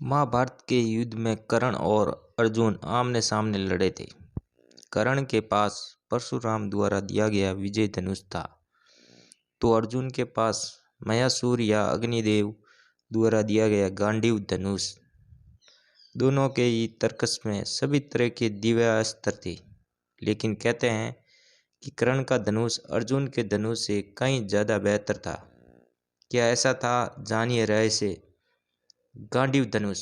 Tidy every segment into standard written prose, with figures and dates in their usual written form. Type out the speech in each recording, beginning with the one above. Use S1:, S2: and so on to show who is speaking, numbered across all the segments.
S1: महाभारत के युद्ध में कर्ण और अर्जुन आमने सामने लड़े थे। कर्ण के पास परशुराम द्वारा दिया गया विजय धनुष था, तो अर्जुन के पास मयासुर या अग्निदेव द्वारा दिया गया गांडीव धनुष। दोनों के ही तर्कस में सभी तरह के दिव्यास्त्र थे, लेकिन कहते हैं कि कर्ण का धनुष अर्जुन के धनुष से कहीं ज़्यादा बेहतर था। क्या ऐसा था? जानिए रहस्य। गांडीव धनुष।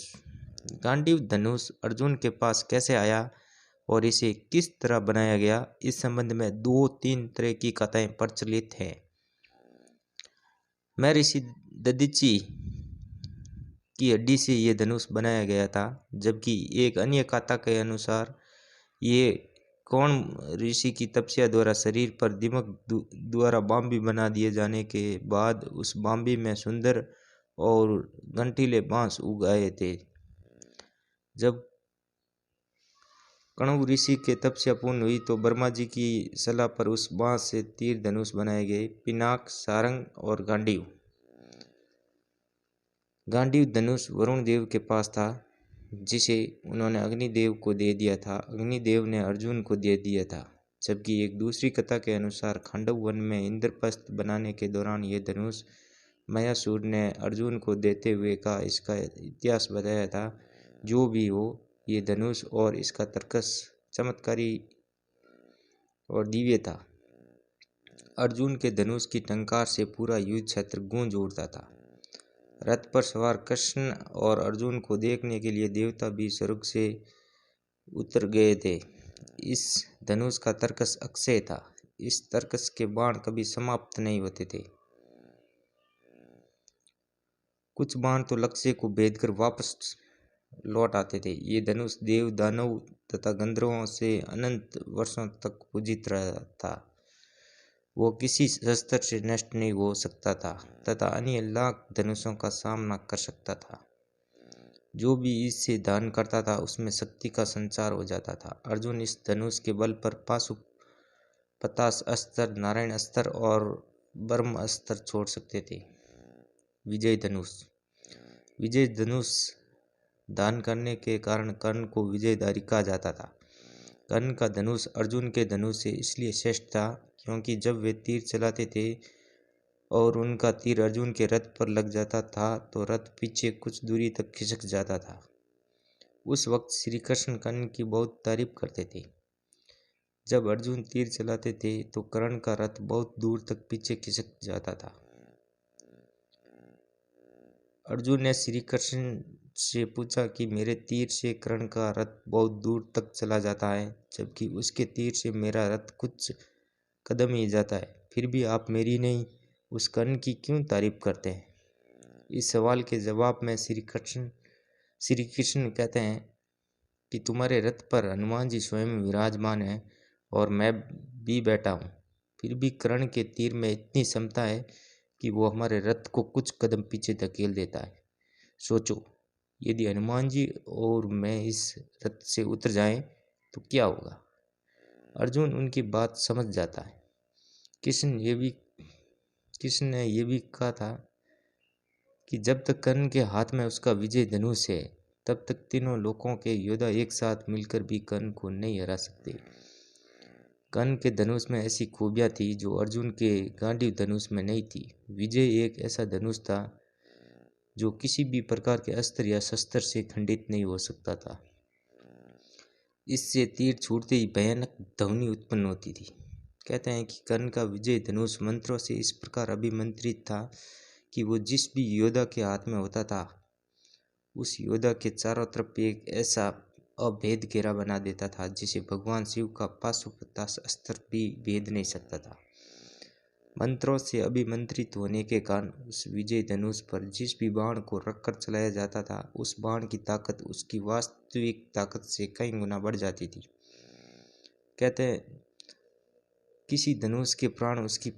S1: गांडीव धनुष अर्जुन के पास कैसे आया और इसे किस तरह बनाया गया, इस संबंध में 2-3 तरह की कथाएं प्रचलित हैं। महर्षि दधीचि की हड्डी से ये धनुष बनाया गया था, जबकि एक अन्य कथा के अनुसार ये कौन ऋषि की तपस्या द्वारा शरीर पर दिमक द्वारा बांबी बना दिए जाने के बाद उस बांबी में सुंदर और गंठीले बांस उग आए थे। जब कण्व ऋषि के तपस्या पूर्ण हुई तो ब्रह्मा जी की सलाह पर उस बांस से तीर धनुष बनाए गए, पिनाक, सारंग और गांडीव। गांडीव धनुष वरुण देव के पास था, जिसे उन्होंने अग्निदेव को दे दिया था। अग्निदेव ने अर्जुन को दे दिया था। जबकि एक दूसरी कथा के अनुसार खांडव वन में इंद्रप्रस्थ बनाने के दौरान ये धनुष मयासुर ने अर्जुन को देते हुए का इसका इतिहास बताया था। जो भी हो, ये धनुष और इसका तर्कस चमत्कारी और दिव्य था। अर्जुन के धनुष की टंकार से पूरा युद्ध क्षेत्र गूंज उठता था। रथ पर सवार कृष्ण और अर्जुन को देखने के लिए देवता भी स्वर्ग से उतर गए थे। इस धनुष का तर्कस अक्षय था। इस तर्कस के बाण कभी समाप्त नहीं होते थे। कुछ बाण तो लक्ष्य को भेद कर वापस लौट आते थे। ये धनुष देव, दानव तथा गंधर्वों से अनंत वर्षों तक पूजित रहा था। वो किसी शस्त्र से नष्ट नहीं हो सकता था तथा अन्य लाख धनुषों का सामना कर सकता था। जो भी इससे दान करता था उसमें शक्ति का संचार हो जाता था। अर्जुन इस धनुष के बल पर पाशुपतास्त्र अस्त्र, नारायण अस्त्र और ब्रह्म अस्त्र छोड़ सकते थे। विजय धनुष। विजय धनुष दान करने के कारण कर्ण को विजयधारी कहा जाता था। कर्ण का धनुष अर्जुन के धनुष से इसलिए श्रेष्ठ था क्योंकि जब वे तीर चलाते थे और उनका तीर अर्जुन के रथ पर लग जाता था तो रथ पीछे कुछ दूरी तक खिसक जाता था। उस वक्त श्री कृष्ण कर्ण की बहुत तारीफ करते थे। जब अर्जुन तीर चलाते थे तो कर्ण का रथ बहुत दूर तक पीछे खिसक जाता था। अर्जुन ने श्री कृष्ण से पूछा कि मेरे तीर से कर्ण का रथ बहुत दूर तक चला जाता है, जबकि उसके तीर से मेरा रथ कुछ कदम ही जाता है, फिर भी आप मेरी नहीं उस कर्ण की क्यों तारीफ करते हैं? इस सवाल के जवाब में श्री कृष्ण कहते हैं कि तुम्हारे रथ पर हनुमान जी स्वयं विराजमान है और मैं भी बैठा हूँ, फिर भी कर्ण के तीर में इतनी क्षमता है कि वो हमारे रथ को कुछ कदम पीछे धकेल देता है। सोचो, यदि हनुमान जी और मैं इस रथ से उतर जाएं तो क्या होगा? अर्जुन उनकी बात समझ जाता है। कृष्ण ने यह भी कहा था कि जब तक कर्ण के हाथ में उसका विजय धनुष है तब तक तीनों लोकों के योद्धा एक साथ मिलकर भी कर्ण को नहीं हरा सकते। कर्ण के धनुष में ऐसी खूबियां थी जो अर्जुन के गांडीव धनुष में नहीं थी। विजय एक ऐसा धनुष था जो किसी भी प्रकार के अस्त्र या शस्त्र से खंडित नहीं हो सकता था। इससे तीर छूटते ही भयानक ध्वनि उत्पन्न होती थी। कहते हैं कि कर्ण का विजय धनुष मंत्रों से इस प्रकार अभिमंत्रित था कि वो जिस भी योद्धा के हाथ में होता था उस योद्धा के चारों तरफ एक ऐसा अभेद घेरा बना देता था जिसे भगवान शिव का पाशुपतास्त्र अस्त्र भी भेद नहीं सकता था। मंत्रों से अभिमंत्रित होने के कारण उस विजय धनुष पर जिस भी बाण को रखकर चलाया जाता था उस बाण की ताकत उसकी वास्तविक ताकत से कई गुना बढ़ जाती थी। कहते हैं किसी धनुष के प्राण उसकी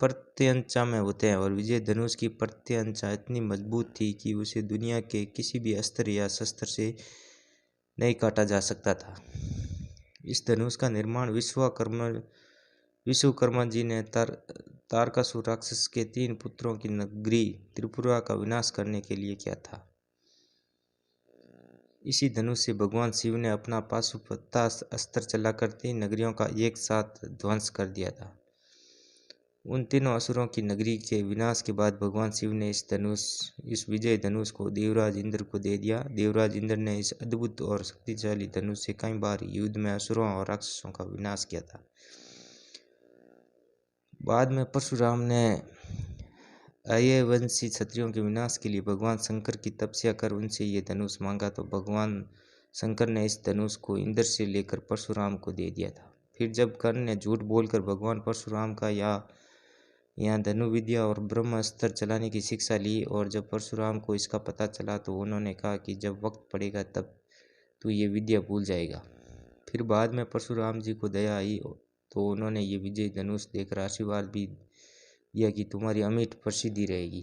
S1: प्रत्यंचा में होते हैं और विजय धनुष की प्रत्यंचा इतनी मजबूत थी कि उसे दुनिया के किसी भी अस्त्र या शस्त्र से नहीं काटा जा सकता था। इस धनुष का निर्माण विश्वकर्मा जी ने तारकासुर राक्षस के 3 पुत्रों की नगरी त्रिपुरा का विनाश करने के लिए किया था। इसी धनुष से भगवान शिव ने अपना पाशुपतास्त्र अस्त्र चलाकर 3 नगरियों का एक साथ ध्वंस कर दिया था। उन तीनों असुरों की नगरी के विनाश के बाद भगवान शिव ने इस विजय धनुष को देवराज इंद्र को दे दिया। देवराज इंद्र ने इस अद्भुत और शक्तिशाली धनुष से कई बार युद्ध में असुरों और राक्षसों का विनाश किया था। बाद में परशुराम ने आर्यवंशी क्षत्रियों के विनाश के लिए भगवान शंकर की तपस्या कर उनसे ये धनुष मांगा, तो भगवान शंकर ने इस धनुष को इंद्र से लेकर परशुराम को दे दिया था। फिर जब कर्ण ने झूठ बोलकर भगवान परशुराम का यहाँ धनुर्विद्या और ब्रह्मास्त्र चलाने की शिक्षा ली, और जब परशुराम को इसका पता चला तो उन्होंने कहा कि जब वक्त पड़ेगा तब तू ये विद्या भूल जाएगा। फिर बाद में परशुराम जी को दया आई तो उन्होंने ये विजय धनुष देकर आशीर्वाद भी दिया कि तुम्हारी अमिट प्रसिद्धि रहेगी।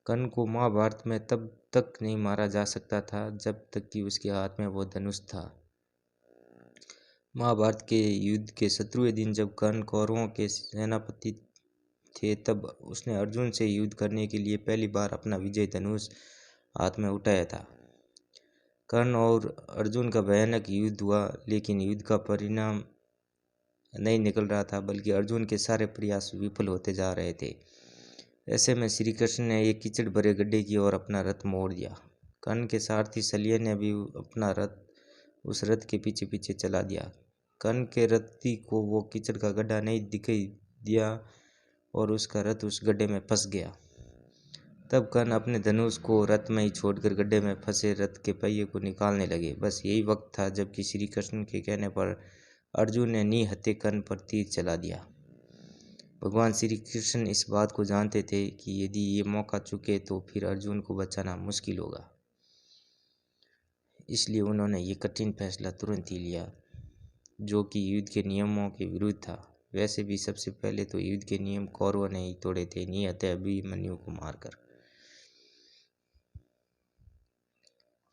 S1: कर्ण को महाभारत में तब तक नहीं मारा जा सकता था जब तक कि उसके हाथ में वो धनुष था। महाभारत के युद्ध के 17वें दिन जब कर्ण कौरवों के सेनापति थे, तब उसने अर्जुन से युद्ध करने के लिए पहली बार अपना विजय धनुष हाथ में उठाया था। कर्ण और अर्जुन का भयानक युद्ध हुआ, लेकिन युद्ध का परिणाम नहीं निकल रहा था, बल्कि अर्जुन के सारे प्रयास विफल होते जा रहे थे। ऐसे में श्री कृष्ण ने एक कीचड़ भरे गड्ढे की ओर अपना रथ मोड़ दिया। कर्ण के सारथी शल्य ने भी अपना रथ उस रथ के पीछे पीछे चला दिया। कर्ण के रथी को वो कीचड़ का गड्ढा नहीं दिखाई दिया और उसका रथ उस गड्ढे में फंस गया। तब कर्ण अपने धनुष को रथ में ही छोड़कर गड्ढे में फंसे रथ के पहिए को निकालने लगे। बस यही वक्त था जबकि श्री कृष्ण के कहने पर अर्जुन ने निहत्थे कर्ण पर तीर चला दिया। भगवान श्री कृष्ण इस बात को जानते थे कि यदि ये मौका चुके तो फिर अर्जुन को बचाना मुश्किल होगा, इसलिए उन्होंने ये कठिन फैसला तुरंत ही लिया, जो कि युद्ध के नियमों के विरुद्ध था। वैसे भी सबसे पहले तो युद्ध के नियम कौरवों ने ही तोड़े थे, निहत्थे अभिमन्यु को मारकर।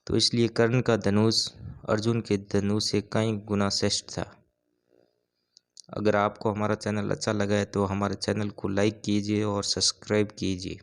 S1: तो इसलिए कर्ण का धनुष अर्जुन के धनुष से कई गुना श्रेष्ठ था। अगर आपको हमारा चैनल अच्छा लगा है तो हमारे चैनल को लाइक कीजिए और सब्सक्राइब कीजिए।